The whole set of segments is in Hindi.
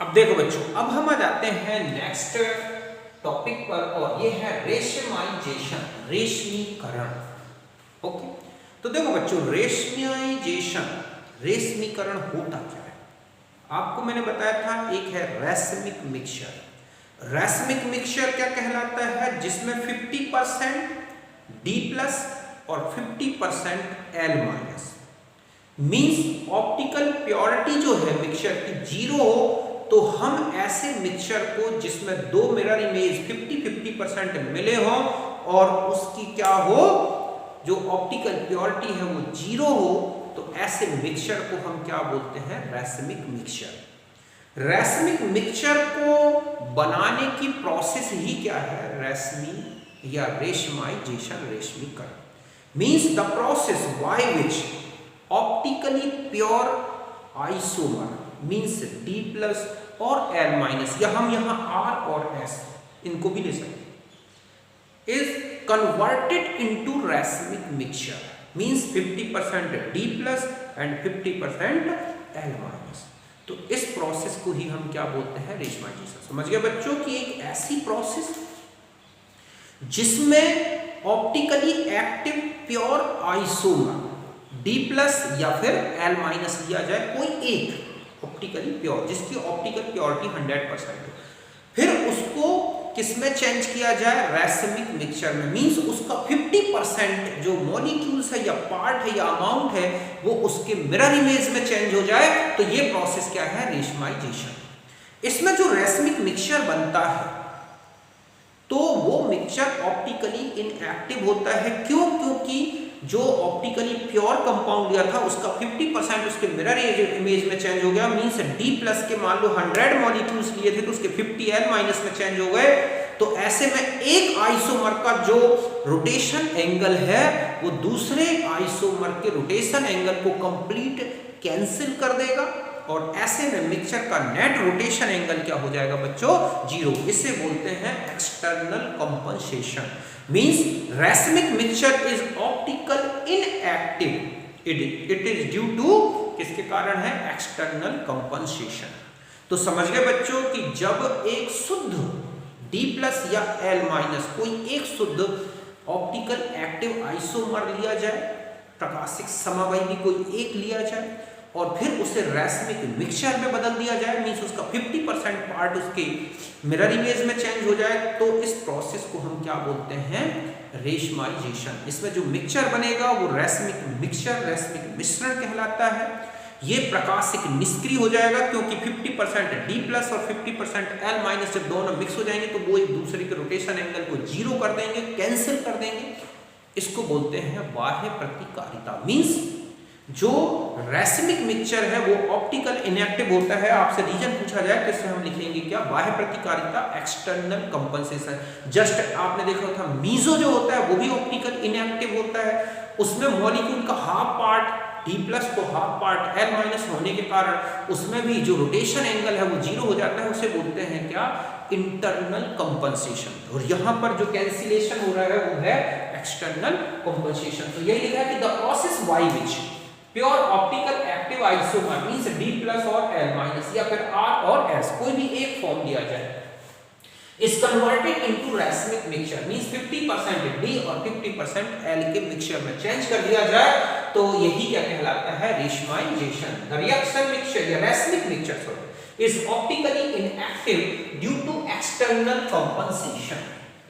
अब देखो बच्चों, अब हम आ जाते हैं नेक्स्ट टॉपिक पर और ये है रेशमाइजेशन, रेशमीकरण। ओके, तो देखो बच्चों, रेशमीकरण होता क्या है? आपको मैंने बताया था, एक है रैशमिक मिक्सचर। रैशमिक मिक्सचर क्या कहलाता है? जिसमें 50% D+ और 50% L-। मींस ऑप्टिकल प्योरिटी जो है मिक्सचर की 0 हो, तो हम ऐसे मिक्सचर को जिसमें दो मिरर इमेज 50-50% मिले हो और उसकी क्या हो, जो ऑप्टिकल प्योरिटी है वो 0 हो, तो ऐसे मिक्सचर को हम क्या बोलते हैं? रैशमिक मिक्सचर। रैशमिक मिक्सचर को बनाने की प्रोसेस ही क्या है? रैशमी या रेशमाइजेशन, रेशमीकरण। Means the process by which optically pure isomer means D+ और L-, या हम यहाँ R और S इनको भी ले सकते, is converted into racemic mixture means 50% D+ and 50% L-। तो इस प्रोसेस को ही हम क्या बोलते हैं? रेशमाइजेशन। समझ गए बच्चों कि एक ऐसी प्रोसेस जिसमें optically active pure isomer D+ या फिर L- लिया जाए, कोई एक ऑप्टिकली प्योर जिसकी ऑप्टिकल प्योरिटी 100% है, फिर उसको किसमें चेंज किया जाए? रैशमिक मिक्सचर में। मींस उसका 50% जो मॉलिक्यूल्स है या पार्ट है या अमाउंट है वो उसके मिरर इमेज में चेंज हो जाए, तो ये प्रोसेस क्या है? रेशमाइजेशन। इसमें जो रैशमिक मिक्सचर बनता है तो वो मिक्सचर ऑप्टिकली इनएक्टिव होता है। क्यों? क्योंकि जो ऑप्टिकली प्योर कंपाउंड लिया था उसका 50% उसके मिरर इमेज में चेंज हो गया। मींस D+ के मान लो 100 मॉलिक्यूल्स लिए थे तो उसके 50 L- में चेंज हो गए। तो ऐसे में एक आइसोमर का जो रोटेशन एंगल है वो दूसरे आइसोमर के रोटेशन एंगल को कंप्लीट कैंसिल कर देगा और ऐसे में मिक्सचर का नेट रोटेशन एंगल क्या हो जाएगा बच्चों? 0। इसे बोलते हैं external compensation. Means racemic mixture is optical inactive, it is due to किसके कारण है? External compensation. तो समझ गए बच्चों कि जब एक शुद्ध D+ या L- कोई एक शुद्ध ऑप्टिकल एक्टिव आइसोमर लिया जाए, प्रकाशिक समवयवी कोई एक लिया जाए और फिर उसे रैशमिक मिक्सचर में बदल दिया जाए, मींस उसका 50% पार्ट उसके मिरर इमेज में चेंज हो जाए, तो इस प्रोसेस को हम क्या बोलते हैं? रेशमाइजेशन। इसमें जो मिक्सचर बनेगा वो रैशमिक मिक्सचर, रैशमिक मिश्रण कहलाता है। ये प्रकाशिक निष्क्रिय हो जाएगा क्योंकि 50% D+ और 50% L- जब दोनों मिक्स हो जाएंगे तो वो एक दूसरे के रोटेशन एंगल को 0 कर देंगे, कैंसिल कर देंगे। इसको बोलते हैं बाह्य प्रतिकारिता। मींस जो रैशमिक मिक्सचर है वो ऑप्टिकल इनएक्टिव होता है। आपसे रीजन पूछा जाए तो इससे हम लिखेंगे क्या? बाह्य प्रतिकारिता, एक्सटर्नल कंपनसेशन। जस्ट आपने देखा था मीजो जो होता है वो भी ऑप्टिकल इनएक्टिव होता है। उसमें मॉलिक्यूल का हाफ पार्ट D+ को हाफ पार्ट L- होने के कारण उसमें भी जो रोटेशन एंगल है वो 0 हो जाता है। उसे बोलते हैं क्या? Internal compensation. और यहाँ पर जो कैंसिलेशन हो रहा है वो है एक्सटर्नल कंपनसेशन। तो यही लिखा है कि the process by which pure optical active isomer means D+ और L- या फिर R और S कोई भी एक फॉर्म दिया जाए, is converted into racemic mixture means 50% D और 50% L के मिक्सचर में चेंज कर दिया जाए, तो यही क्या कहलाता है? रेशमाइजेशन। द रिएक्शन मिक्सचर या रैशमिक mixture is optically inactive due to external compensation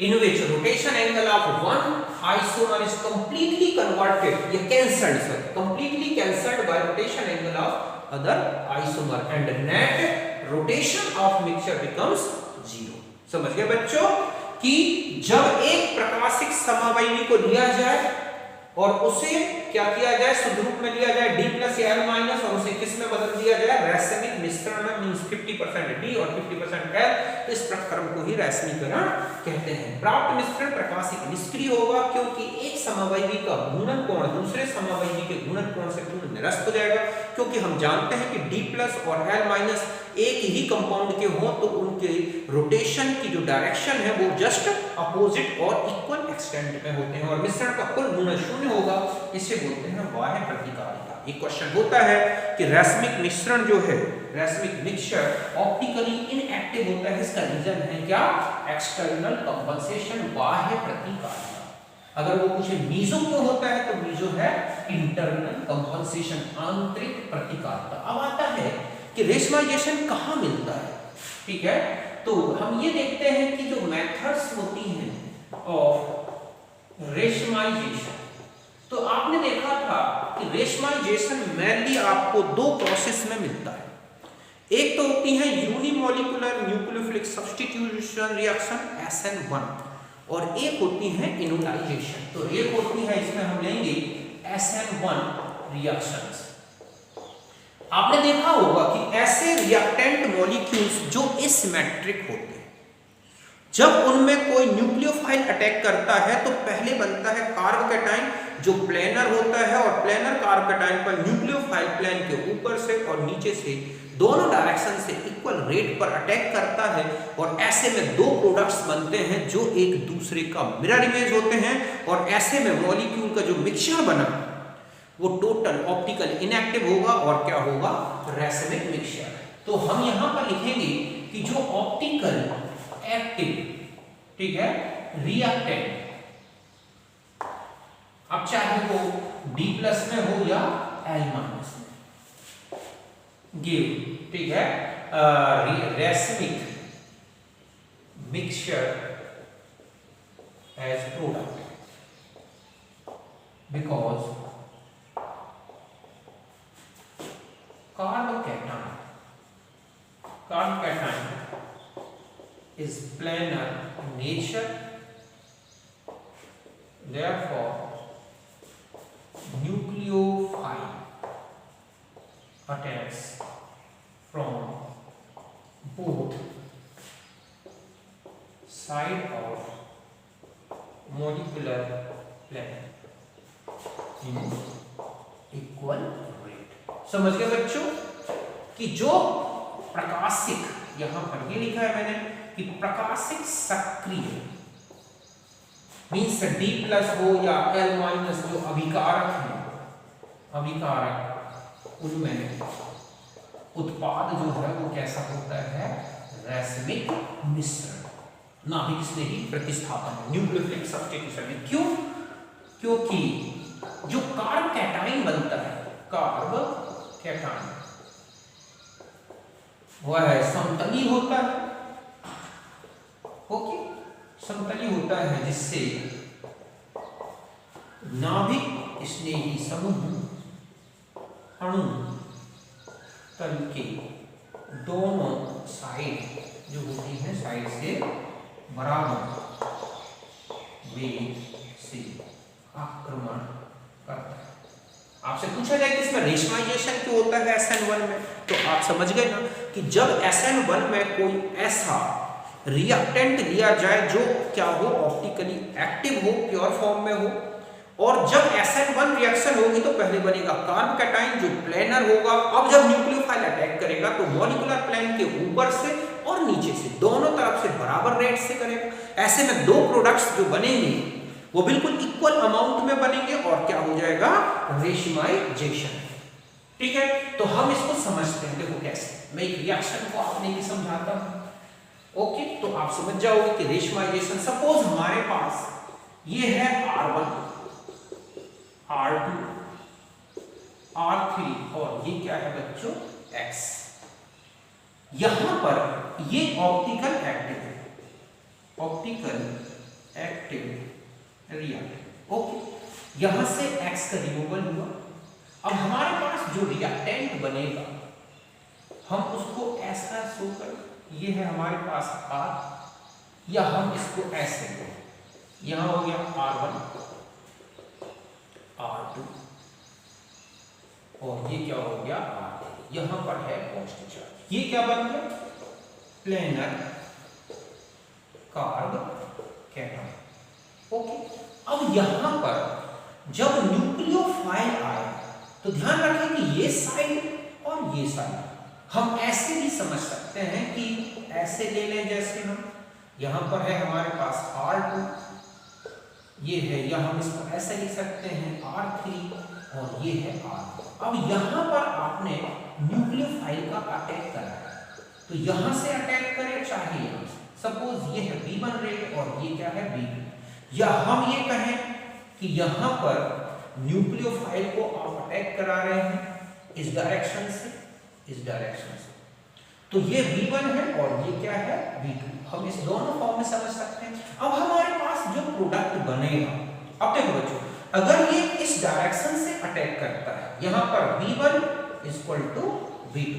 in which rotation angle of one isomer is completely cancelled by rotation angle of other isomer and net rotation of mixture becomes 0। समझ गए बच्चों कि जब एक प्रकाशिक समवयवी को लिया जाए और उसे क्या किया जाए? शुद्ध रूप में लिया जाए D+ या L- और उसे किस में बदल दिया जाए? रैशमिक मिश्रण में। मींस 50% D और 50% L। तो इस प्रक्रम को ही रैशमीकरण कहते हैं। प्राप्त मिश्रण प्रकाशिक निष्क्रिय होगा क्योंकि एक समवयवी का घूर्णन कोण दूसरे समवयवी के घूर्णन कोण से पूर्ण निरस्त हो जाएगा। क्योंकि हम जानते हैं कि D+ और L- एक ही कंपाउंड के हो तो उनके रोटेशन की जो डायरेक्शन है वो जस्ट अपोजिट और इक्वल एक्सटेंट में होते हैं और मिश्रण का कुल गुण शून्य होगा, इसे बोलते हैं बाह्य प्रतिकारिता। एक क्वेश्चन होता है कि रैसमिक मिश्रण जो है, रैसमिक मिक्सचर ऑप्टिकली इनएक्टिव होता है, इसका रीजन है क्या? एक्सटर्नल कंपनसेशन, बाह्य प्रतिकारिता। अगर वो पूछे मीजो क्यों होता है, तो मीजो है इंटरनल कंपनसेशन, आंतरिक प्रतिकारिता। अब आता है कि रेशमाइजेशन कहाँ मिलता है, ठीक है? तो हम ये देखते हैं कि जो मेथड्स होती हैं ऑफ रेशमाइजेशन, तो आपने देखा था कि रेशमाइजेशन मेनली आपको दो प्रोसेस में मिलता है। एक तो होती है unimolecular nucleophilic substitution reaction SN1 और एक होती है इनोलाइजेशन। तो एक होती है, इसमें हम लेंगे SN1 रिएक्शंस। आपने देखा होगा कि ऐसे रिएक्टेंट मॉलिक्यूल्स जो एसिमेट्रिक होते हैं, जब उनमें कोई न्यूक्लियोफाइल अटैक करता है तो पहले बनता है कार्बोकैटायन जो प्लेनर होता है, और प्लेनर कार्बोकैटायन पर न्यूक्लियोफाइल प्लेन के ऊपर से और नीचे से दोनों डायरेक्शन से इक्वल रेट पर अटैक करता है, और ऐसे में दो प्रोडक्ट्स बनते हैं जो एक दूसरे का मिरर इमेज होते हैं, और ऐसे में मॉलिक्यूल का जो मिक्सचर बना वो टोटल ऑप्टिकल इनएक्टिव होगा और क्या होगा? रैसमिक मिक्सचर। तो हम यहां पर लिखेंगे कि जो ऑप्टिकल एक्टिव, ठीक है, रिएक्टेंट, अब चाहे वो D+ में हो या L- में, गिव, ठीक है, racemic mixture as product because carbocation is planar in nature, therefore nucleophile attacks from both side of molecular plane in equal rate। समझ गए बच्चों कि जो प्रकाशिक, यहां पर ये लिखा है मैंने कि प्रकाशिक सक्रिय मीन्स D+ हो या L- जो अभिकारक है, अभिकारक, उनमें उत्पाद जो है वो कैसा होता है? रैसमिक मिश्रण, नाभिक स्नेही प्रतिस्थापन, न्यूक्लियोफिलिक सब्स्टिट्यूशन में। क्यों? क्योंकि जो कार्बोकैटायन बनता है, कार्बोकैटायन, वह समतली होता है, ओके, समतली होता है, जिससे नाभिक स्नेही समूह अणु तल के दोनों साइड जो होती है, साइड से बराबर वेग से आक्रमण करता है। आपसे पूछा जाए कि इसमें रेशमाइजेशन क्यों होता है SN1 में, तो आप समझ गए ना कि जब SN1 में कोई ऐसा रिएक्टेंट लिया जाए जो क्या हो? ऑप्टिकली एक्टिव हो, प्योर फॉर्म में हो, और जब SN1 रिएक्शन होगी तो पहले बनेगा कार्बोकैटायन जो प्लेनर होगा। अब जब न्यूक्लियोफाइल अटैक करेगा तो मॉलिक्यूलर प्लेन के ऊपर से और नीचे से दोनों तरफ से बराबर रेट से करेगा। ऐसे में दो प्रोडक्ट्स जो बनेंगे वो बिल्कुल इक्वल अमाउंट में बनेंगे और क्या हो जाएगा? रेशमाइजेशन। ठीक है, तो हम इसको समझते हैं। देखो कैसे, मैं एक रिएक्शन को आपने भी समझाता हूं, ओके, तो आप समझ जाओगे कि रेशमाइजेशन, सपोज हमारे पास ये है R1, R2, R3 और ये क्या है बच्चों? X। यहां पर ये ऑप्टिकल एक्टिव है, ऑप्टिकल एक्टिव रिएक्टेंट, ओके। यहां से X का रिमूवल हुआ। अब हमारे पास जो रिएक्टेंट बनेगा हम उसको ऐसा शो करें, ये है हमारे पास R, या हम इसको ऐसे लें, यहां हो गया R1, R2 और ये क्या हो गया? R3। यहां पर है पॉजिटिव चार्ज। ये क्या बन गया? Planar carbocation, okay. अब यहां पर जब न्यूक्लियोफाइल आए तो ध्यान रखें कि ये साइड और ये साइड हम ऐसे भी समझ सकते हैं कि ऐसे ले लें, जैसे हम यहां पर है हमारे पास R2, ये है, या हम इसको ऐसे लिख सकते हैं R3 और ये है R। अब यहाँ पर आपने न्यूक्लियोफाइल का अटैक करा है, तो यहाँ से अटैक करें चाहे यहाँ से। सपोज ये है B1 रेट और ये क्या है B2, या हम ये कहें कि यहाँ पर न्यूक्लियोफाइल को आप अटैक करा रहे हैं इस डायरेक्शन से, इस डायरेक्शन से, तो ये B1 है और ये क्या है B2। हम इस दोनों फॉर्म में समझ सकते हैं। अब हमारे पास जो प्रोडक्ट बनेगा, अब देखो बच्चों, अगर ये इस डायरेक्शन से अटैक करता है, यहाँ पर B1 = B2,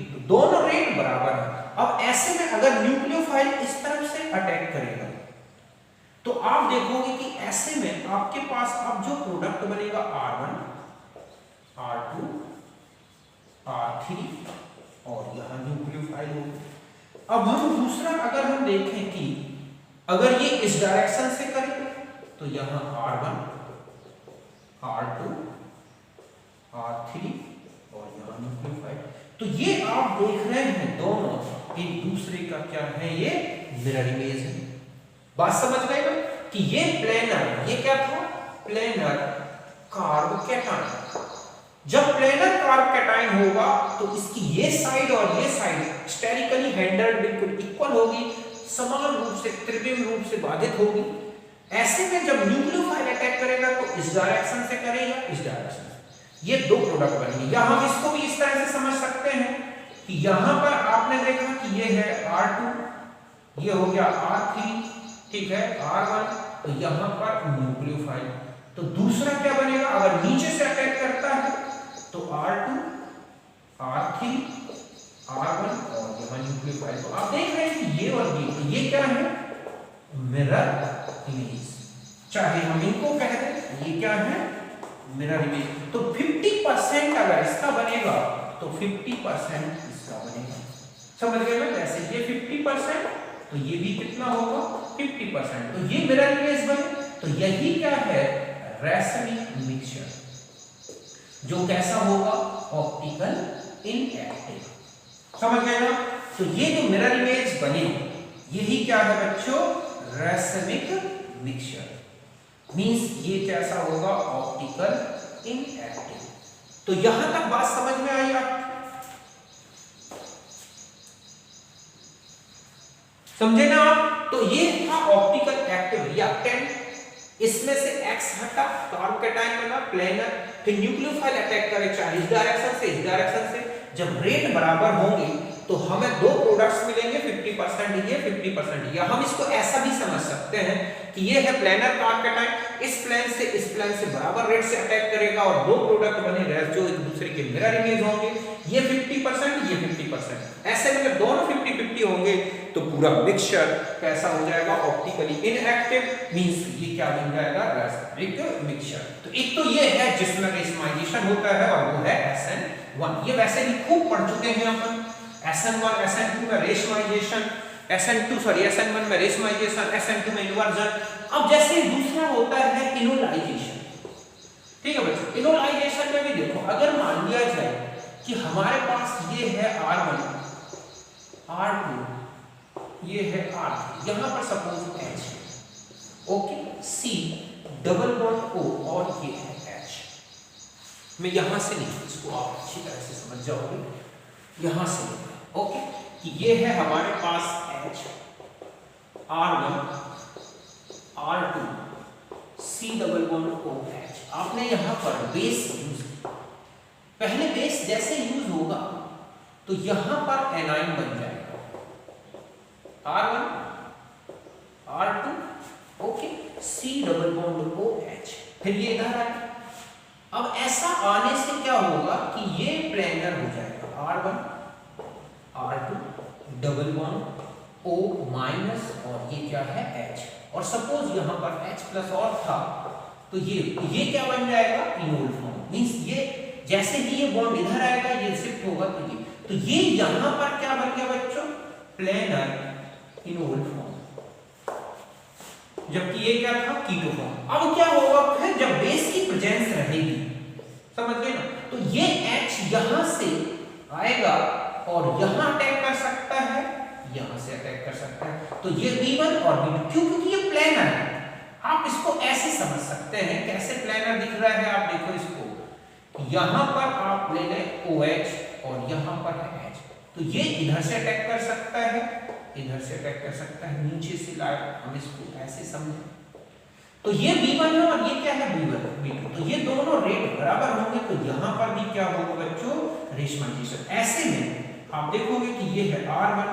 तो दोनों रेट बराबर है। अब ऐसे में अगर न्यूक्लियोफाइल इस तरफ से अटैक करेगा तो आप देखोगे कि ऐसे में आपके पास अब जो प्रोडक्ट बनेगा R1, R2, R3 और यहां न्यूक्लियोफाइल होगा। अब हम दूसरा अगर हम देखें कि अगर ये इस डायरेक्शन से करें तो यहां R1, R2, R3 और यहां न्यूक्लियोफाइल। तो ये आप देख रहे हैं दोनों एक दूसरे का क्या है, ये मिरर इमेज है। बात समझ गए ना कि ये प्लेनर, ये क्या था, प्लेनर कार्ब कैटायन। जब प्लेनर कार्ब कैटायन होगा तो इसकी ये साइड और ये साइड स्टेरिकली हैंडल्ड बिल्कुल इक्वल होगी, समान रूप से त्रिविम रूप से बाधित होगी। ऐसे में जब न्यूक्लियोफाइल अटैक करेगा तो इस डायरेक्शन से करेगा, इस डायरेक्शन से, ये दो प्रोडक्ट बनेंगे। या हम इसको भी इस तरह से समझ सकते हैं कि यहां पर आपने देखा कि ये है R2, ये हो गया R3, ठीक है, R1, तो यहां पर न्यूक्लियोफाइल। तो दूसरा क्या बनेगा, अगर नीचे से अटैक करता है तो R2, R3, R1 और यहां न्यूक्लियोफाइल। तो आप देख रहे हैं कि ये और ये क्या है, मिरर इमेज। चाहे हम इनको कह दें, ये क्या है, मिरर इमेज। तो 50% अगर इसका बनेगा तो 50% इसका बनेगा। समझ गए ना, जैसे ये 50% तो ये भी कितना होगा, 50%। तो ये मिरर इमेज बने। तो यही क्या है, रैसमिक मिक्सचर, जो कैसा होगा, ऑप्टिकल इनएक्टिव। समझ गए ना। तो ये जो मिरर इमेज बने यही क्या है बच्चों, रैसमिक मिक्सचर। मींस ये कैसा होगा, ऑप्टिकल इनएक्टिव। तो यहां तक बात समझ में आई आप, समझे ना आप। तो ये था ऑप्टिकल एक्टिव रिएक्टेंट, इसमें से X हटा, कार्ब कैटायन बना, प्लेनर, फिर न्यूक्लियोफाइल अटैक करे चाहे इस डायरेक्शन से, इस डायरेक्शन से। जब रेट बराबर होंगे तो हमें दो प्रोडक्ट्स मिलेंगे, 50% ये, 50% ये। हम इसको ऐसा भी समझ सकते हैं कि ये है प्लेनर कार्ब कैटायन, इस प्लेन से बराबर रेट से अटैक करेगा और दो प्रोडक्ट बनेंगे जो एक दूसरे के मिरर इमेज होंगे, ये 50%, ये 50%। ऐसे में जब दोनों 50-50 होंगे तो पूरा मिक्सचर कैसा हो जाएगा, ऑप्टिकली इनएक्टिव। मींस ये क्या बन जाएगा, रैसमिक मिक्सचर। तो एक तो ये है जिसमें रेशमाइजेशन होता है और वो है SN1। ये वैसे भी खूब पढ़ चुके हैं अपन, SN1 SN2 में रेशमाइजेशन, SN1 में रेशमाइजेशन, SN2 में इन्वर्जन। अब जैसे दूसरा होता है इनोलाइजेशन, ठीक है बच्चों। इनोलाइजेशन में भी देखो, अगर मान लिया जाए कि हमारे पास ये है R1, R2, ये है R3, यहां पर suppose H, okay, C double bond O और ये है H। मैं यहां से नहीं, इसको आप अच्छी तरह से समझ जाओगे, यहां से ओके, कि ये है हमारे पास H, R1, R2, C double bond O H। आपने यहां पर बेस यूज, पहले बेस जैसे यूज होगा तो यहां पर एनाइन बन जाएगा, R1, R2, okay, C double bond OH, फिर ये इधर आए। अब ऐसा आने से क्या होगा कि ये प्लेनर हो जाएगा, R1, R2, double bond O minus और ये क्या है H। और सपोज यहां पर H प्लस और था तो ये क्या बन जाएगा, इनोल फॉर्म। मींस ये जैसे ही ये बॉन्ड इधर आएगा ये शिफ्ट होगा तो ये यहां पर क्या बन गया बच्चों, प्लेनर इनोल फॉर्म, जबकि ये क्या था, कीटो फॉर्म। अब क्या होगा फिर जब बेस की प्रेजेंस रहेगी, समझ गए ना, तो ये H यहां से आएगा और यहां अटैक कर सकता है, यहां से अटैक कर सकता है। तो ये B1 और B2, क्यों, क्योंकि ये प्लेनर है। आप इसको ऐसे समझ सकते हैं, कैसे प्लानर दिख रहा है, आप देखो इसको, यहां पर आप ले लें OH और यहां पर है H, तो ये इधर से अटैक कर सकता है, इधर से अटैक कर सकता है, नीचे से लाइट, हम इसको ऐसे समझें तो ये B1 है और ये क्या है B1 B2, तो ये दोनों रेट बराबर होंगे, तो यहां पर भी क्या होगा बच्चों, रेशमाइजेशन। ऐसे में आप देखोगे कि ये है R1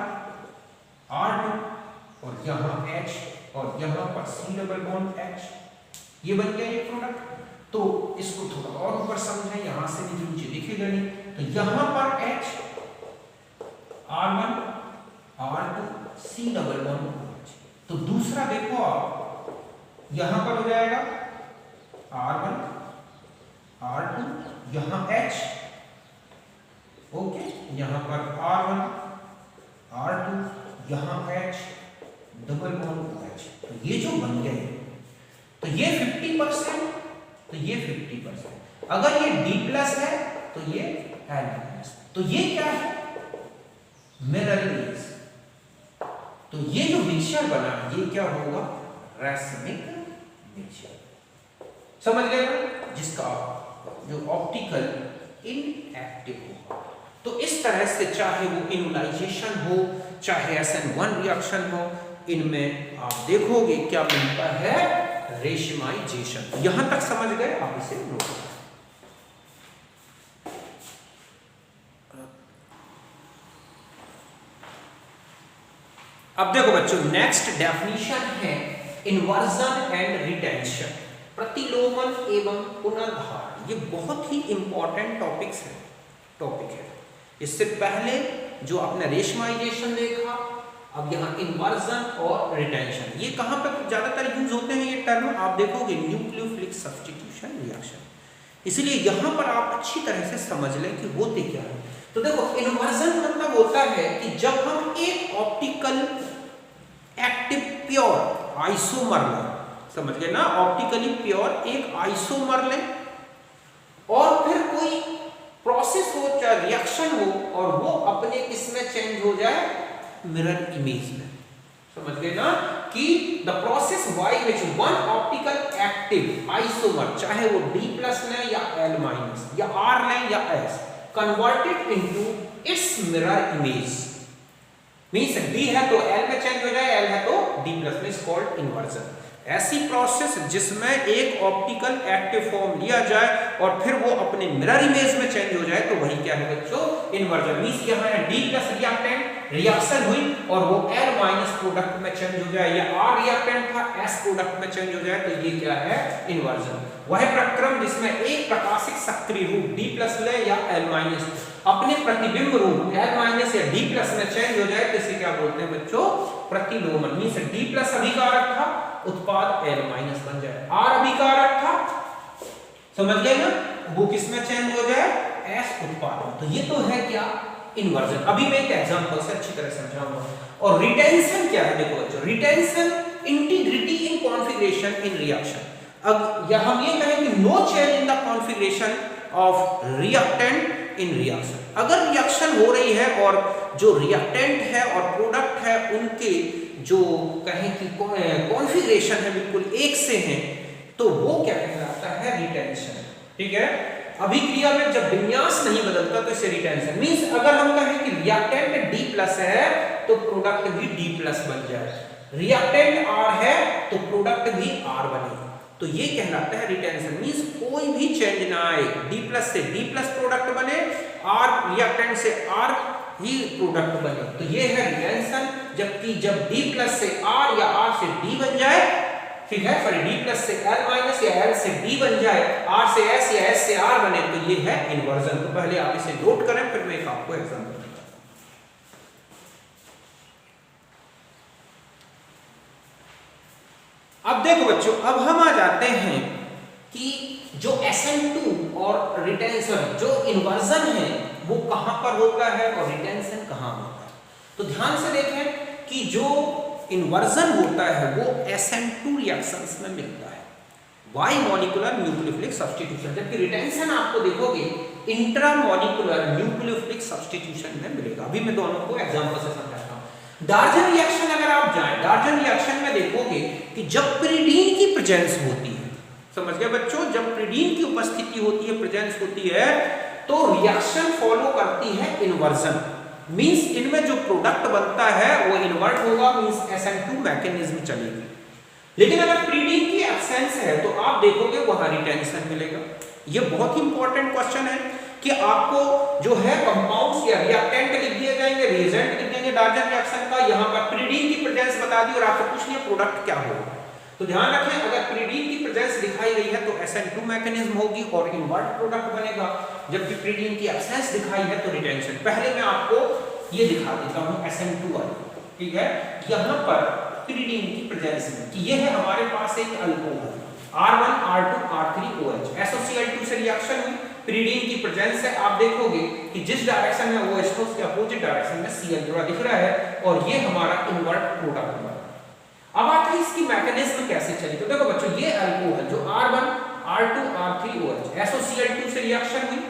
R2 और यहाँ H और यहाँ पर C डबल बॉन्ड H, ये बन गया ये प्रोडक्ट। तो इसको थोड़ा और ऊपर समझें, यहां से नीचे दिखेगा नहीं, तो यहाँ पर H R1 R2 C double bond H, तो दूसरा देखो आप यहां पर हो जाएगा R1 R2 यहां H, ओके, यहां पर R1 R2 यहां H डबल बॉन्ड H, तो ये जो बन गए, तो ये 50%, तो ये 50%, अगर ये D प्लस है तो ये L माइनस, तो ये क्या है, मिरर इमेज, तो ये जो मिक्सचर बना ये क्या होगा, रैसमिक मिक्सचर, समझ गए ना, जिसका जो ऑप्टिकल इनएक्टिव होगा। तो इस तरह से चाहे वो इनोलाइजेशन हो, चाहे SN1 रिएक्शन हो, इनमें आप देखोगे क्या मिलता है, रेशमाइजेशन। यहां तक समझ गए, आप इसे नोट करें। अब देखो बच्चों, नेक्स्ट डेफिनेशन है इन्वर्जन एंड रिटेंशन, प्रतिलोमन एवं पुनर्धारण। ये बहुत ही इंपॉर्टेंट टॉपिक है। इससे पहले जो आपने रेशमाइजेशन देखा, अब यहाँ इन्वर्जन और रिटेंशन, ये कहाँ पर ज्यादातर यूज होते हैं ये टर्म, आप देखोगे न्यूक्लियोफिलिक सब्स्टिट्यूशन रिएक्शन। इसलिए यहाँ पर आप अच्छी तरह से समझ लें कि होते क्या है। तो देखो, इन्वर्जन मतलब होता है कि जब हम एक ऑप्टिकल एक्टिव प्योर आइसोमर लें, समझ गए ना, ऑप्टिकली प्योर एक आइसोमर लें और फिर कोई प्रोसेस हो, चाहे रिएक्शन हो, और वो अपने किसमें चेंज हो जाए, मिरर इमेज में, समझ गए ना, कि the process by which one optical active isomer, चाहे वो D प्लस लें या L माइनस या R लें या S, converted into its mirror image, means D है तो L में चेंज हो जाए, L है तो D प्लस में, इज कॉल्ड इन्वर्जन। ऐसी प्रोसेस जिसमें एक ऑप्टिकल एक्टिव फॉर्म लिया जाए और फिर वो अपने मिरर इमेज में चेंज हो जाए, तो वही क्या है बच्चों, इन्वर्जन। मींस यहाँ है D प्लस रिएक्टेंट, रिएक्शन हुई और वो L माइनस प्रोडक्ट में चेंज हो जाए, या R रिएक्टेंट था S प्रोडक्ट में चेंज हो जाए, तो ये क्या है, इन्वर्जन। वह प्रक्रम जिसमें एक प्रकाशिक सक्रिय रूप D प्लस ले या L माइनस अपने प्रतिबिंब रूप L माइनस या D प्लस में चेंज हो जाए, तो इसे क्या बोलते हैं बच्चों, प्रतिलोमन। मींस D प्लस अभिकारक था, उत्पाद L माइनस बन जाए, R अभिकारक था, समझ गए ना, वो किसमें चेंज हो जाए, S उत्पाद। तो ये तो है क्या, इन्वर्जन। अभी मैं एक एग्जांपल से अच्छी तरह समझाऊंगा। और रिटेंशन क्या है, देखो बच्चों, retention integrity in configuration in reaction. अब या हम ये कहें कि no change in the configuration of reactant in reaction. अगर रिएक्शन हो रही है और जो रिएक्टेंट है और प्रोडक्ट है उनके जो कहें कि कॉन्फ़िगरेशन है बिल्कुल एक से हैं, तो वो क्या कहलाता है, रिटेंशन। ठीक है, अभिक्रिया में जब विन्यास नहीं बदलता तो इसे रिटेंशन। मींस अगर हम कहें कि रिएक्टेंट D प्लस है तो प्रोडक्ट भी D प्लस बन जाए, रिएक्टेंट R है तो प्रोडक्ट भी R बने, तो ये कहलाता है रिटेंशन। मींस कोई भी चेंज ना आए, D प्लस से D प्लस प्रोडक्ट बने, R रिएक्टेंट से R ही प्रोडक्ट बने, तो ये है रिटेंशन। जबकि जब D प्लस से R या R से D बन जाए, ठीक है, सॉरी, D प्लस से L माइनस या L से D बन जाए, R से S या S से R बने, तो ये है इन्वर्जन। तो पहले आप इसे नोट करें, फिर मैं एक आपको एग्जांपल दूंगा। अब देखो बच्चों, अब हम आ जाते हैं कि जो SN2 और रिटेंशन, जो इन्वर्जन है वो कहां पर होता है और रिटेंशन कहां होता है। तो ध्यान से देखें कि जो इन्वर्जन होता है वो SN2 रिएक्शंस में मिलता है, बाई मॉलिक्यूलर न्यूक्लियोफिलिक सब्स्टिट्यूशन, जबकि रिटेंशन आपको देखोगे इंट्रा मॉलिक्यूलर न्यूक्लियोफिलिक सब्स्टिट्यूशन में मिलेगा। अभी मैं दोनों को एग्जांपल से समझाता हूं। डार्जन रिएक्शन अगर आप क्या है, डार्जन रिएक्शन में देखोगे कि जब पिरिडीन की प्रेजेंस होती है, समझ गए बच्चों, जब पिरिडीन की उपस्थिति होती है, प्रेजेंस होती है, तो रिएक्शन फॉलो करती है इन्वर्जन। मींस इनमें जो प्रोडक्ट बनता है वो इन्वर्ट होगा, मींस SN2 मैकेनिज्म चलेगी। लेकिन अगर पिरिडीन की एब्सेंस है तो आप देखोगे वहां रिटेंशन मिलेगा। ये बहुत ही इंपॉर्टेंट क्वेश्चन है कि आपको जो है कंपाउंड्स या रिएक्टेंट लिख दिए जाएंगे, रिएजेंट लिख देंगे डार्जन रिएक्शन का, यहां पर पिरिडीन की प्रेजेंस बता दी और आपसे पूछ लिया प्रोडक्ट क्या होगा। तो ध्यान रखें, अगर पिरिडीन की प्रेजेंस दिखाई गई है तो SN2 मैकेनिज्म होगी और इन्वर्ट प्रोडक्ट बनेगा, जबकि पिरिडीन की एब्सेंस दिखाई है तो रिटेंशन। पहले मैं आपको ये दिखा देता हूं SN2 वाली, ठीक है। यहां पर पिरिडीन की प्रेजेंस में कि ये है हमारे पास एक alcohol R1 R2 R3OH, SOCl2 से रिएक्शन हुई, पिरिडीन की प्रेजेंस है। आप देखोगे कि जिस डायरेक्शन में OH था उसके अपोजिट डायरेक्शन में Cl जुड़ा दिख रहा है और ये हमारा इन्वर्ट प्रोडक्ट बना। अब आते हैं इसकी मैकेनिज्म कैसे चली। तो देखो बच्चों, ये अल्कोहल जो R1 R2 R3OH SOCl2 से रिएक्शन हुई,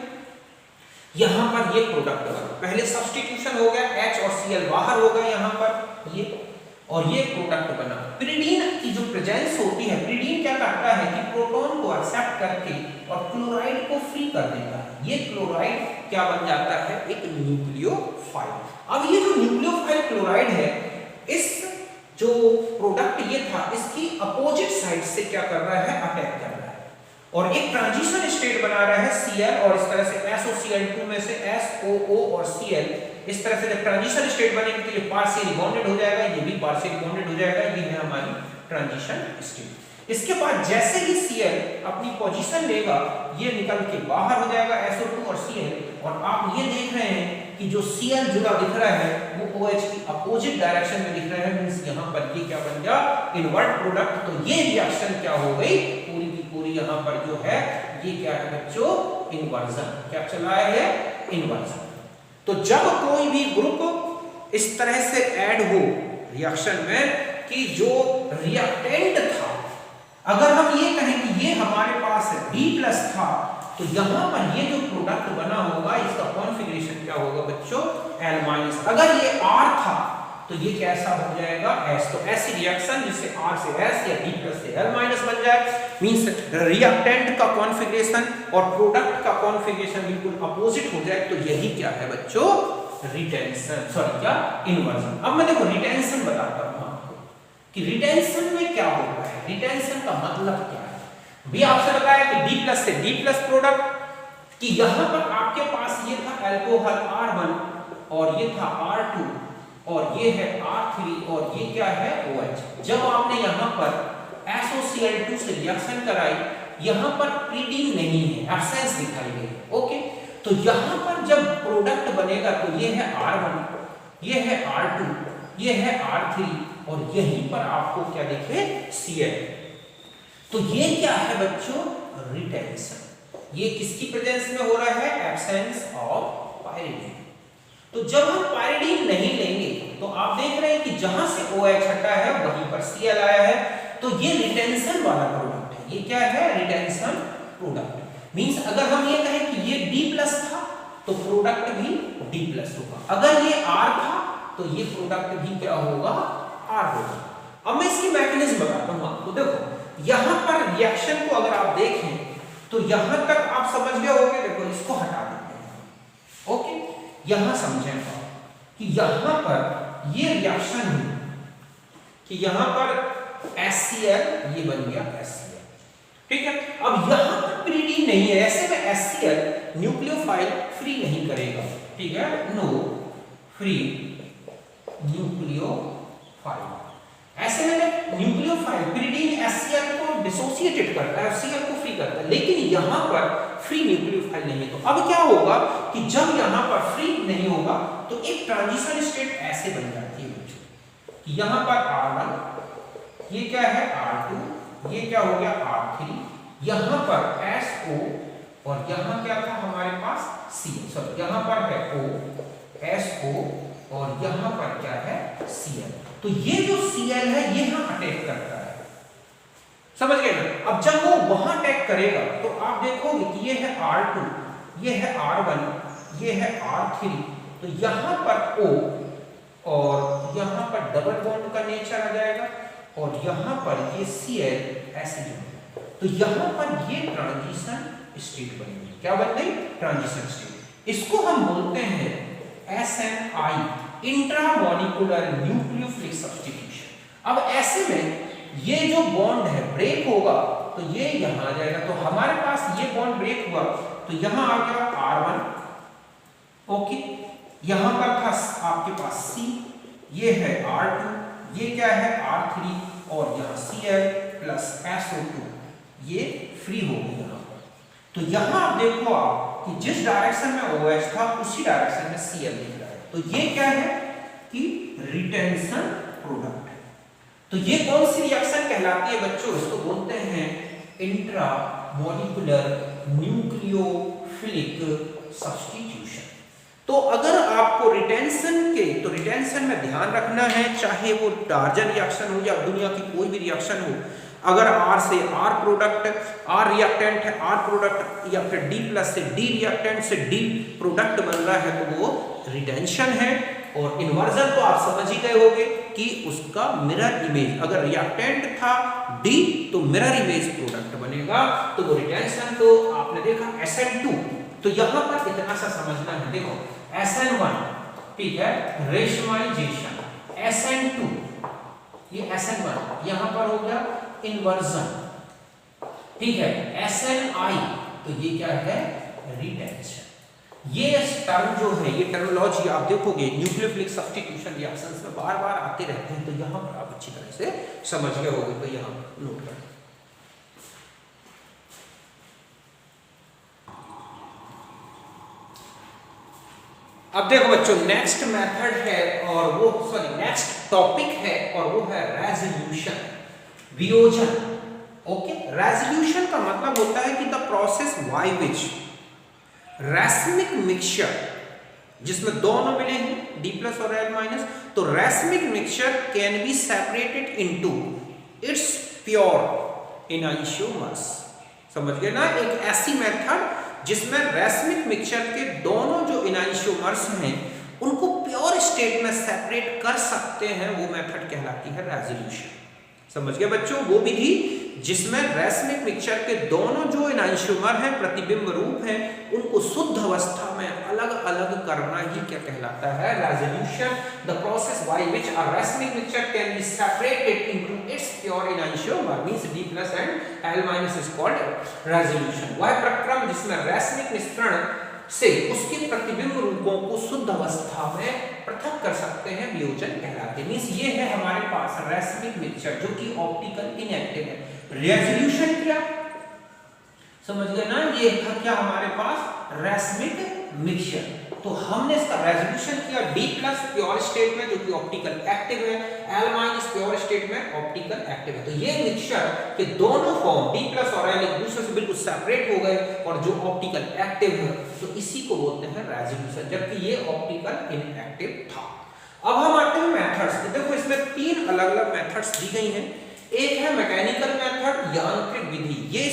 यहां पर ये प्रोडक्ट बना। पहले सब्स्टिट्यूशन हो गया, H और Cl बाहर हो गए यहां पर ये, और ये प्रोडक्ट बना। पिरिडीन की जो प्रेजेंस होती है, पिरिडीन क्या करता है कि प्रोटॉन को एक्सेप्ट करके और क्लोराइड को फ्री कर देता है। ये क्लोराइड क्या बन जाता है, एक न्यूक्लियोफाइल। अब ये जो न्यूक्लियोफाइल क्लोराइड है, इस जो प्रोडक्ट ये था, इसकी अपोजिट साइड से क्या कर रहा है, अटैक कर रहा है और एक ट्रांजिशन स्टेट बना रहा है Cl, और इस तरह से SOCl2 में से SOO और Cl, इस तरह से जब ट्रांजिशन स्टेट बनेगी तो ये पार्शियली बॉन्डेड हो जाएगा, ये भी पार्शियली बॉन्डेड हो जाएगा। ये है हमारी ट्रांजिशन स्टेट। इसके बाद जैसे ही Cl अपनी पोजीशन लेगा, ये निकल के बाहर हो जाएगा SO2 और Cl, और आप ये देख रहे हैं कि जो Cl जुड़ा दिख रहा है वो OH की अपोजिट डायरेक्शन में दिख रहा है। मींस यहां पर ये क्या बन गया, इन्वर्ट प्रोडक्ट। तो ये रिएक्शन क्या हो गई, पूरी की पूरी यहां पर जो है ये क्या है बच्चों, इन्वर्जन। क्या चला है, इन्वर्जन। तो जब कोई भी ग्रुप इस तरह से ऐड हो रिएक्शन में कि जो रिएक्टेंट था, अगर हम ये कहें कि ये हमारे पास B+ था, तो यहां पर ये जो प्रोडक्ट बना होगा इसका कॉन्फ़िगरेशन क्या होगा बच्चों, L-। अगर ये R था तो ये कैसा हो जाएगा, S। तो ऐसी रिएक्शन जिससे R से S या B+ से L- बन जाए, मींस रिएक्टेंट का कॉन्फ़िगरेशन और प्रोडक्ट का कॉन्फ़िगरेशन बिल्कुल अपोजिट हो जाए, तो यही क्या है बच्चों, रिटेंशन, सॉरी क्या, इन्वर्जन। अब मैं देखो रिटेंशन बताता हूं आपको कि रिटेंशन में क्या होता है, रिटेंशन का मतलब क्या है। भी आपसे बताया कि B+ से D+ प्रोडक्ट, कि यहां पर आपके पास ये था अल्कोहल R1 और ये था R2 और ये है R3 और ये क्या है, OH। जब आपने यहां पर SOCl2 से रिएक्शन कराई, यहां पर पिरिडीन नहीं है, एब्सेंस दिखाई गई, ओके। तो यहां पर जब प्रोडक्ट बनेगा तो ये है R1, ये है R2, ये है R3 और यहीं पर आपको क्या दिखे, Cl। तो ये क्या है बच्चों, रिटेंशन। ये किसकी प्रेजेंस में हो रहा है, एब्सेंस ऑफ पाइरिडीन। तो जब हम पाइरिडीन नहीं लेंगे तो आप देख रहे हैं कि जहां से OH हटा है वहीं पर Cl आया है, तो ये रिटेंशन वाला प्रोडक्ट है। ये क्या है, रिटेंशन प्रोडक्ट। मींस अगर हम ये कहें कि ये D+ था तो प्रोडक्ट भी D+ होगा, अगर ये R था तो ये प्रोडक्ट भी क्या होगा, R होगा। अब मैं इसकी मैकेनिज्म बताता हूं आपको। देखो यहां पर रिएक्शन को अगर आप देखें तो यहां तक आप समझ गए होंगे। देखो इसको हटा देते हैं, ओके। यहां समझें आप कि यहां पर ये रिएक्शन हुई कि यहां पर HCl ये बन गया HCl, ठीक है। अब यहां पर पिरिडीन नहीं है, ऐसे में HCl न्यूक्लियोफाइल फ्री नहीं करेगा, ठीक है, नो फ्री न्यूक्लियोफाइल। ऐसे में न्यूक्लियोफाइल पिरिडीन HCl को डिसोसिएटेड करता है, HCl को फ्री करता है, लेकिन यहां पर फ्री न्यूक्लियोफाइल नहीं है। तो अब क्या होगा कि जब यहां पर फ्री नहीं होगा तो एक ट्रांजिशन स्टेट ऐसे बन जाती है बच्चों कि यहां पर R1, ये क्या है R2, ये क्या हो गया R3, यहां पर SO और यहां क्या था हमारे पास Cl, सॉरी यहां पर है O SO और यहां पर क्या है Cl। तो ये जो Cl है ये यहां अटैक करता है, समझ गए ना। अब जब वो वहां अटैक करेगा तो आप देखोगे कि ये है R2, ये है R1, ये है R3, तो यहां पर O और यहाँ पर डबल बॉन्ड का नेचर आ जाएगा और यहाँ पर ये Cl ऐसे जुड़े, तो यहाँ पर ये ट्रांजिशन स्टेट बनेगी। क्या बन गई? Transition state. इसको हम बोलते हैं SNI, इंट्रामॉलिक्यूलर न्यूक्लियोफिलिक सब्स्टिट्यूशन। अब ऐसे में ये जो बॉन्ड है ब्रेक होगा तो ये यहाँ आ जाएगा, तो हमारे पास ये बॉन्ड ब्रेक हुआ तो यहाँ आ गया R1, ओके, यहाँ पर था आपके पास C, ये है R2, ये क्या है R3 और यहाँ Cl प्लस SO2, ये फ्री हो गई यहाँ पर। तो यहाँ आप देखो आप कि जिस डायरेक्शन में OH था उसी डायरेक्शन में Cl दिख रहा है, तो ये क्या है कि रिटेंशन प्रोडक्ट। तो ये कौन सी रिएक्शन कहलाती है बच्चों? इसको बोलते हैं इंट्रा मॉलिक्यूलर न्यूक्लियोफिलिक सब्स्टिट्यूशन। तो अगर आपको रिटेंशन के, तो रिटेंशन में ध्यान रखना है, चाहे वो डार्जन रिएक्शन हो या दुनिया की कोई भी रिएक्शन हो, अगर R से R प्रोडक्ट, R रिएक्टेंट है, R प्रोडक्ट या फिर D प्लस से D रिएक्टेंट से D प्रोडक्ट बन रहा है तो वो रिटेंशन है। और इन्वर्जन तो आप समझ ही गए होंगे कि उसका मिरर इमेज, अगर रिएक्टेंट था D तो मिरर इमेज प्रोडक्ट बनेगा, तो वो रिटेंशन। तो आपने देखा SN2, तो यहां पर इतना सा समझना है, देखो SN1 ठीक है रेशमाइजेशन, SN2 ये SN1 यहां पर हो गया इन्वर्जन, ठीक है SNI तो ये क्या है रिटेंशन। ये टर्म जो है, ये टर्मिनोलॉजी आप देखोगे न्यूक्लियोफिलिक सब्स्टिट्यूशन रिएक्शंस में बार बार आते रहते हैं, तो यहां पर आप अच्छी तरह से समझ गए होंगे, तो यहां नोट करें। अब देखो बच्चों नेक्स्ट मेथड है और वो नेक्स्ट टॉपिक है और वो है रेजोल्यूशन, वियोजन। ओके, रेजोल्यूशन का मतलब होता है कि the process by which racemic mixture, जिसमें दोनों मिले हैं D प्लस और L माइनस, तो racemic mixture can be separated into its pure enantiomers. समझ गए ना? एक ऐसी मेथड जिसमें रैसमिक मिक्सचर के दोनों जो एनाइसोमर्स हैं उनको प्योर स्टेट में सेपरेट कर सकते हैं, वो मेथड कहलाती है रेजोल्यूशन। समझ गए बच्चों? वो विधि जिसमें रैसमिक मिक्सचर के दोनों जो एनाइसोमर हैं, प्रतिबिंब रूप हैं, उनको शुद्ध अवस्था में अलग अलग करना ही क्या कहलाता है? Resolution. The process by which a racemic mixture can be separated into its pure enantiomer means D plus and L minus is called resolution. वह प्रक्रम जिसमें रैसमिक मिश्रण से उसके प्रतिबिंब रूपों को शुद्ध अवस्था में पृथक कर सकते हैं, वियोजन कहलाते हैं। मींस ये है हमारे पास रैसमिक मिक्सचर जो कि ऑप्टिकल इनएक्टिव है। रेजोल्यूशन क्या? समझ गए ना? ये था क्या हमारे पास रैसमिक मिक्सचर। तो हमने इसका रेजोल्यूशन किया D प्लस प्योर स्टेट में जो कि ऑप्टिकल एक्टिव है, L माइनस प्योर स्टेट में ऑप्टिकल एक्टिव है। तो ये मिक्सचर के दोनों फॉर्म D प्लस और L एक दूसरे से बिल्कुल सेपरेट हो गए और जो ऑप्टिकल एक्टिव है तो इसी को बोलते हैं रेजोल्यूशन, जबकि ये ऑप्टिकल इनएक्टिव था। अब हम आते हैं मेथड्स। देखो इसमें तीन अलग अलग मेथड्स दी गई हैं। एक है मैकेनिकल मेथड, यांत्रिक विधि। ये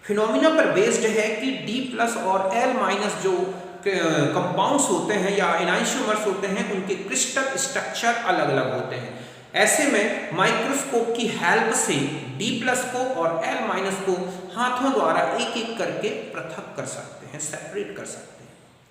फिनोमिना पर बेस्ड है कि D प्लस और L माइनस जो कंपाउंड्स होते हैं या एनाइसोमर्स होते हैं उनके क्रिस्टल स्ट्रक्चर अलग अलग होते हैं। ऐसे में माइक्रोस्कोप की हेल्प से D प्लस को और L माइनस को हाथों द्वारा एक एक करके पृथक कर सकते हैं, सेपरेट कर सकते हैं।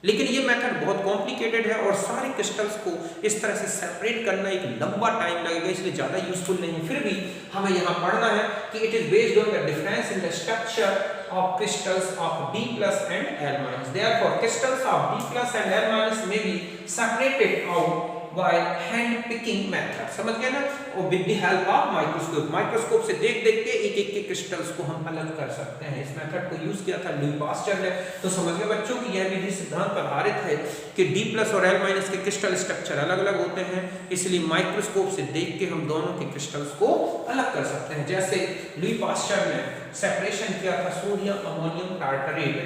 लेकिन ये मेथड बहुत कॉम्प्लिकेटेड है और सारे क्रिस्टल्स को इस तरह से सेपरेट करना एक लंबा टाइम लगेगा, इसलिए ज़्यादा यूजफुल नहीं है। फिर भी हमें यहाँ पढ़ना है कि it is based on the difference in the structure of crystals of D plus and L minus. Therefore, crystals of D plus and L minus may be separated out by hand picking method. समझ गए ना? और with the help of microscope. Microscope से देख देख के एक एक के क्रिस्टल्स को हम अलग कर सकते हैं। इस मेथड को यूज किया था लुई पास्चर ने। तो समझ गए बच्चों कि यह विधि सिद्धांत पर आधारित है कि D प्लस और L माइनस के क्रिस्टल स्ट्रक्चर अलग अलग होते हैं, इसलिए माइक्रोस्कोप से देख के हम दोनों के क्रिस्टल्स को अलग कर सकते हैं। जैसे लुई पास्चर ने सेपरेशन किया था सोडियम अमोनियम टार्टरेट,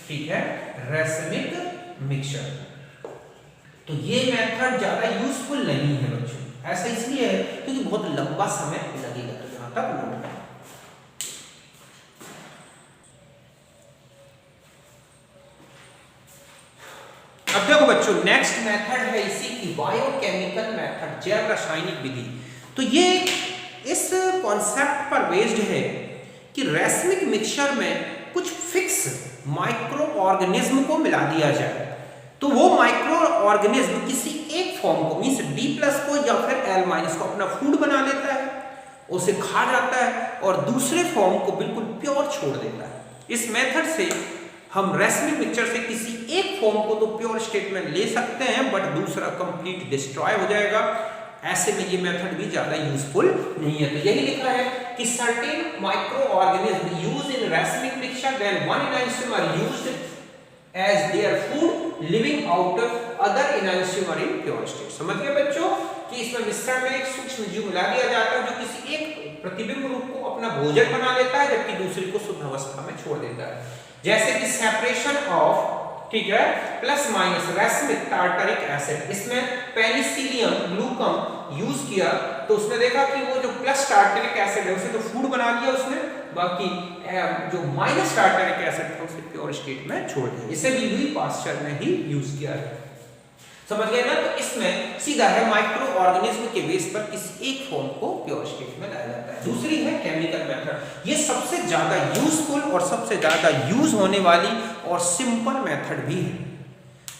ठीक है, रैसमिक मिक्सचर। तो ये मेथड ज्यादा यूजफुल नहीं है बच्चों, ऐसा इसलिए है क्योंकि बहुत लंबा समय लगेगा। तो यहां तक नोट करें। अब देखो बच्चों नेक्स्ट मेथड है इसी की बायोकेमिकल मेथड, जैव रासायनिक विधि। तो ये इस कॉन्सेप्ट पर बेस्ड है कि रेसमिक मिक्सचर में कुछ फिक्स माइक्रो ऑर्गेनिज्म को मिला दिया जाए, तो वो माइक्रो ऑर्गेनिज्म किसी एक फॉर्म को मींस D+ को या फिर L- को अपना फूड बना लेता है, उसे खा जाता है और दूसरे फॉर्म को बिल्कुल प्योर छोड़ देता है। इस मेथड से हम रेसमिक मिक्सचर से किसी एक फॉर्म को तो प्योर स्टेट में ले सकते हैं बट दूसरा कंप्लीट डिस्ट्रॉय हो जाएगा। ऐसे में ये मेथड भी ज्यादा यूजफुल नहीं है। तो यही लिखा है कि certain microorganism used in racemic mixture when one enantiomer are used as their food leaving out other enantiomer are in pure state. समझ गए बच्चों कि इसमें मिश्रण में एक सूक्ष्म जीव मिला दिया जाता है जो किसी एक प्रतिबिंब रूप को अपना भोजन बना लेता है जबकि दूसरे को शुद्ध अवस्था में छोड़ देता है। जैसे कि सेपरेशन ऑफ, ठीक है, plus minus racemic tartaric acid, इसमें पेनिसिलियम ग्लूकम यूज किया तो उसने देखा कि वो जो प्लस टार्टरिक एसिड है उसे तो फूड बना लिया उसने, बाकी जो माइनस टार्टरिक एसिड था उसे प्योर स्टेट में छोड़ दिया। इसे भी लुई पास्चर ने ही यूज किया है। समझ गए ना? तो इसमें सीधा है माइक्रो ऑर्गेनिज्म के बेस पर किसी एक फॉर्म को प्योर स्टेट में लाया जाता है। दूसरी है केमिकल मेथड। ये सबसे ज्यादा यूजफुल और सबसे ज्यादा यूज होने वाली और सिंपल मेथड भी है।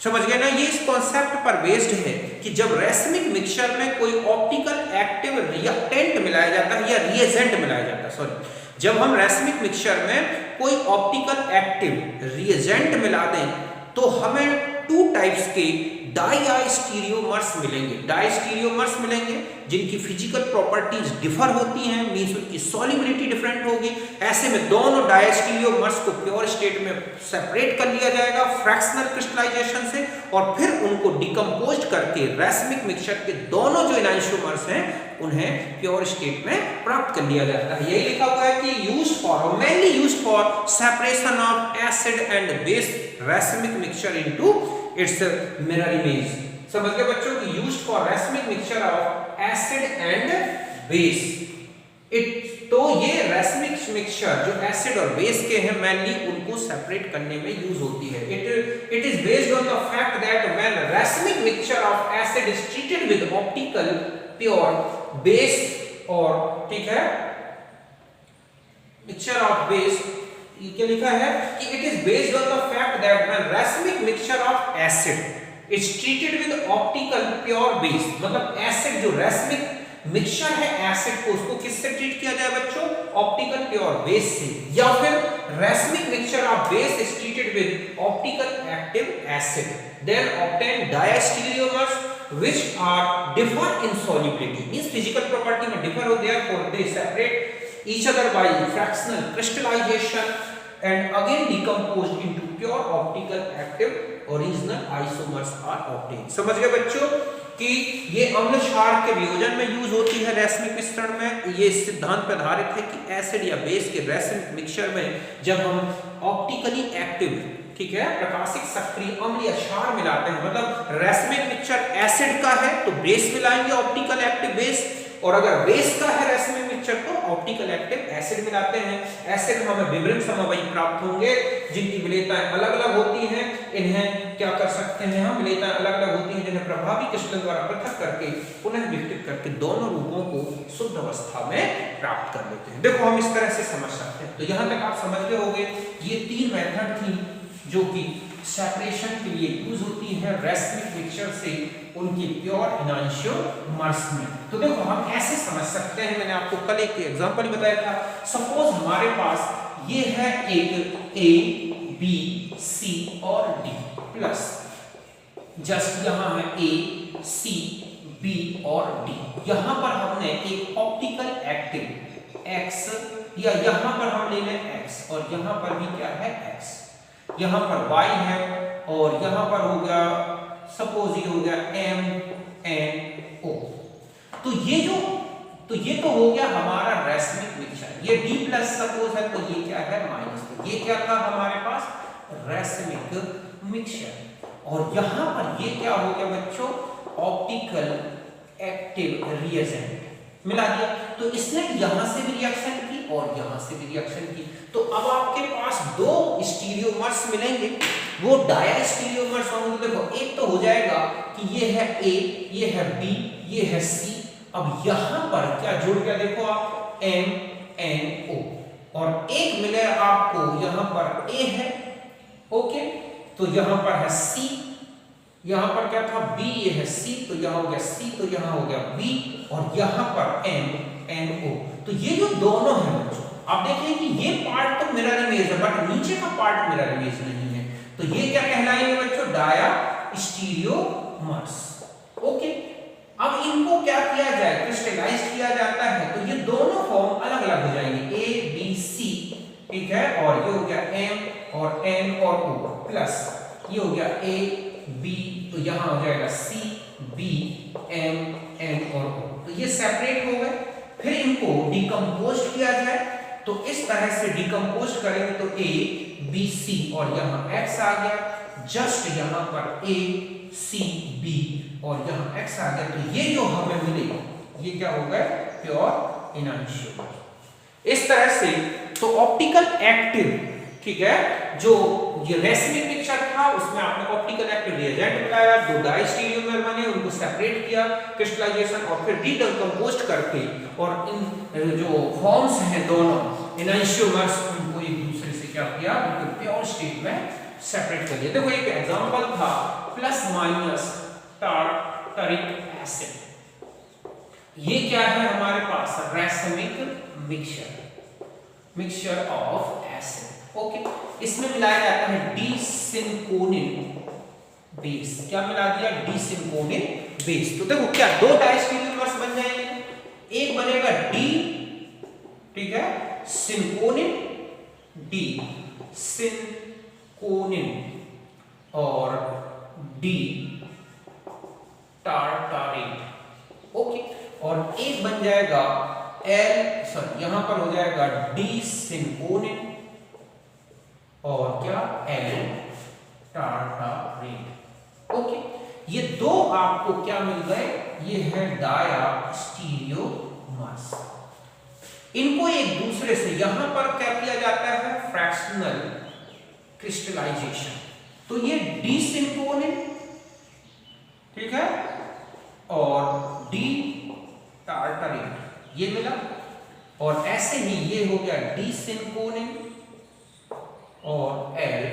समझ गए ना? ये इस कॉन्सेप्ट पर बेस्ड है कि जब रेसमिक मिक्सचर में कोई ऑप्टिकल एक्टिव रिएक्टेंट मिलाया जाता है या रिएजेंट मिलाया जाता है, सॉरी, जब हम रेसमिक मिक्सचर में कोई ऑप्टिकल एक्टिव रिएजेंट मिला दें तो हमें 2 टाइप्स के डाइस्टीरियोमर्स मिलेंगे। डाइस्टीरियोमर्स मिलेंगे जिनकी फिजिकल प्रॉपर्टीज डिफर होती हैं, मींस उनकी सॉल्युबिलिटी डिफरेंट होगी। ऐसे में दोनों डाइस्टीरियोमर्स को प्योर स्टेट में सेपरेट कर लिया जाएगा फ्रैक्शनल क्रिस्टलाइजेशन से और फिर उनको डिकम्पोज करके रेसमिक मिक्सचर के दोनों जो एनाइंशियोमर्स हैं उन्हें प्योर स्टेट में प्राप्त कर लिया जाता है। यही लिखा हुआ है कि used for, mainly used for separation of acid and base racemic mixture into its mirror image. समझ गए बच्चों कि used for racemic mixture of acid and base. तो ये रेसमिक मिक्सचर जो एसिड और बेस के हैं मेनली उनको सेपरेट करने में यूज होती है। It is based on the fact that when racemic mixture of acid is treated with optical pure base, और ठीक है, मिक्सचर ऑफ बेस, ये क्या लिखा है कि it is based on the fact that when racemic mixture of acid is treated with optical pure base, मतलब एसिड जो रेसमिक मिक्सचर है एसिड को उसको किससे ट्रीट किया जाए बच्चों? ऑप्टिकल प्योर बेस से, या फिर racemic mixture of base is treated with optical active acid, then obtain diastereomers which are differ in solubility, means physical property में differ हो, therefore they separate each other by fractional crystallization and again decomposed into pure optical active original isomers are obtained। समझ गए बच्चों कि ये अम्ल क्षार के वियोजन में यूज होती है रेसमिक मिश्रण में। ये इस सिद्धांत पर आधारित है कि एसिड या बेस के रेसमिक मिक्सचर में जब हम ऑप्टिकली एक्टिव, ठीक है, प्रकाशिक सक्रिय अम्ल या क्षार मिलाते हैं, मतलब रेसमिक मिक्सचर एसिड का है तो बेस मिलाएंगे ऑप्टिकल एक्टिव बेस, और अगर बेस का है रेसमिक मिक्सचर तो ऑप्टिकल एक्टिव एसिड मिलाते हैं। ऐसे में हमें विभिन्न समवायी प्राप्त होंगे जिनकी विलेयताएं अलग अलग होती हैं। इन्हें क्या कर सकते हैं हम, विलेयताएं अलग अलग होती हैं जिन्हें प्रभावी क्रिस्टल द्वारा पृथक करके पुनः विकसित करके दोनों रूपों को शुद्ध अवस्था में प्राप्त कर लेते हैं। देखो हम इस तरह से समझ सकते हैं। तो यहाँ तक आप समझ गए होंगे ये 3 मेथड थी जो कि सेपरेशन के लिए यूज होती है रेसमिक मिक्सचर से उनकी प्योर एनाइंशियोमर्स में। तो देखो हम ऐसे समझ सकते हैं, मैंने आपको कल एक एग्जांपल ही बताया था। सपोज हमारे पास ये है एक ए बी सी और डी प्लस, जस्ट यहाँ है ए सी बी और डी, यहाँ पर हमने एक ऑप्टिकल एक्टिव एक्स, या यहाँ पर हम ले लें एक्स और यहाँ पर भी क्या है एक्स, यहाँ पर y है और यहाँ पर हो गया सपोज ये हो गया m n o। तो ये तो हो गया हमारा रेसमिक मिक्सचर। ये D+ सपोज है तो ये क्या है माइनस, तो ये क्या था हमारे पास रेसमिक मिक्सचर, और यहाँ पर ये क्या हो गया बच्चों ऑप्टिकल एक्टिव रिएजेंट मिला दिया। तो इसने यहां से भी रिएक्शन की और यहां से भी रिएक्शन की, तो अब आपके पास 2 स्टीरियोमर्स मिलेंगे वो डायस्टीरियोमर्स होंगे तो देखो एक तो हो जाएगा कि ये है A, ये है B, ये है C। अब यहां पर क्या जुड़ गया देखो आप MNO, और एक मिले आपको यहां पर A है, ओके, तो यहां पर है C, यहां पर क्या था B, ये है C, तो यहां हो गया C, तो यहां हो गया B, और यहां पर MNO। तो ये जो दोनों है बच्चों, आप देखिए कि ये पार्ट तो मिरर इमेज है बट नीचे का पार्ट मिरर इमेज नहीं है, तो ये क्या कहलाएंगे बच्चों, डायस्टीरियोमर्स। ओके, अब इनको क्या किया जाए, क्रिस्टलाइज किया जाता है, तो ये दोनों फॉर्म अलग अलग हो जाएंगे, A B C, ठीक है, और ये हो गया M और N और O प्लस ये हो गया A B, तो यहां हो जाएगा C B M N और O, तो ये सेपरेट हो गए। फिर इनको डिकम्पोज किया जाए, तो इस तरह से डिकम्पोज करेंगे तो A B C और यहाँ X आ गया, जस्ट यहाँ पर A C B और यहाँ X आ गया, तो ये जो हमें मिले ये क्या हो गए, प्योर इनैनिशियोमर। इस तरह से तो ऑप्टिकल एक्टिव, ठीक है, जो ये रेसिमिक मिक्सचर था उसमें आपने ऑप्टिकल एक्टिव रिएजेंट मिलाया, दो डायस्टीरियोमर बने, उनको सेपरेट किया क्रिस्टलाइजेशन, और फिर डिकम्पोज करके और इन जो फॉर्म्स हैं दोनों इनैनिशियोमर्स, उनको एक दूसरे से क्या किया, उनको प्योर स्टेट में सेपरेट कर दिया। देखो एक एग्जांपल था प्लस माइनस टार्टरिक एसिड, ये क्या है हमारे पास, racemic mixture of acid, okay, इसमें मिलाया जाता है डिसिनकोनिन बेस। क्या मिला दिया, डिसिनकोनिन बेस। तो देखो क्या दो डायस्टीरियोमर्स बन जाएंगे, एक बनेगा डी, ठीक है, सिनकोनिन, डी सिनकोनिन, और डी टार्टारेट, ओके, और एक बन जाएगा यहां पर हो जाएगा डी सिनकोनिन और क्या, एल टार्टारेट, ओके। ये दो आपको क्या मिल गए, ये है डायस्टीरियोमर्स। इनको एक दूसरे से यहां पर क्या किया जाता है, फ्रैक्शनल क्रिस्टलाइजेशन, तो ये डी सिनकोनिन, ठीक है, और डी टार्टारेट ये मिला, और ऐसे ही ये हो गया डी सिनकोनिन और एल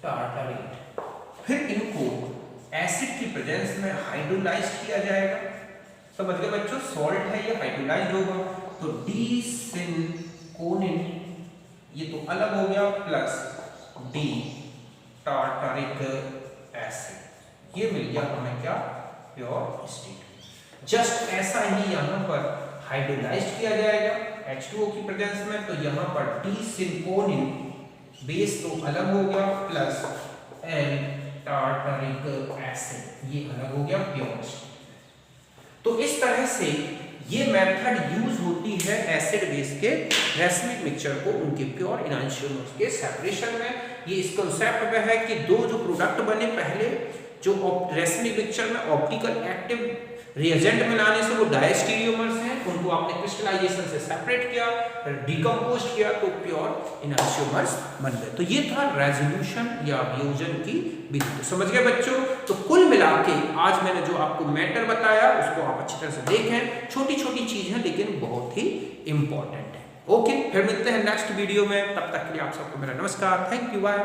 टार्टारेट। फिर इनको एसिड की प्रेजेंस में हाइड्रोलाइज किया जाएगा, समझ गए बच्चों, सॉल्ट है ये, हाइड्रोलाइज्ड होगा, तो डी सिनकोनिन ये तो अलग हो गया, प्लस डी टार्टारिक एसिड, ये मिल गया हमें क्या, प्योर स्टेट। जस्ट ऐसा ही यहां पर हाइड्रोलाइज्ड किया जाएगा H2O की प्रेजेंस में, तो यहां पर डी सिनकोनिन बेस तो अलग हो गया, प्लस एल टार्टारिक एसिड ये अलग हो गया, प्योर स्टेट। तो इस तरह से ये मेथड यूज होती है एसिड बेस के रेसिमिक मिक्सचर को उनके प्योर इनैनिशियोमर्स के सेपरेशन में। ये इस कंसेप्ट में है कि दो जो प्रोडक्ट बने, पहले जो रेसिमिक मिक्सचर में ऑप्टिकल एक्टिव रिएजेंट मिलाने से वो डायस्टीरियोमर्स हैं, उनको आपने क्रिस्टलाइजेशन से सेपरेट किया, डिकम्पोज किया, तो प्योर इनैनिशियोमर्स बन गए। तो ये था रेजोल्यूशन या वियोजन की विधि। तो समझ गए बच्चों, तो कुल मिला के आज मैंने जो आपको मैटर बताया उसको आप अच्छी तरह से देखें, छोटी छोटी चीज है लेकिन बहुत ही इंपॉर्टेंट है। ओके, फिर मिलते हैं नेक्स्ट वीडियो में, तब तक के लिए आप सबको मेरा नमस्कार, थैंक यू, बाय।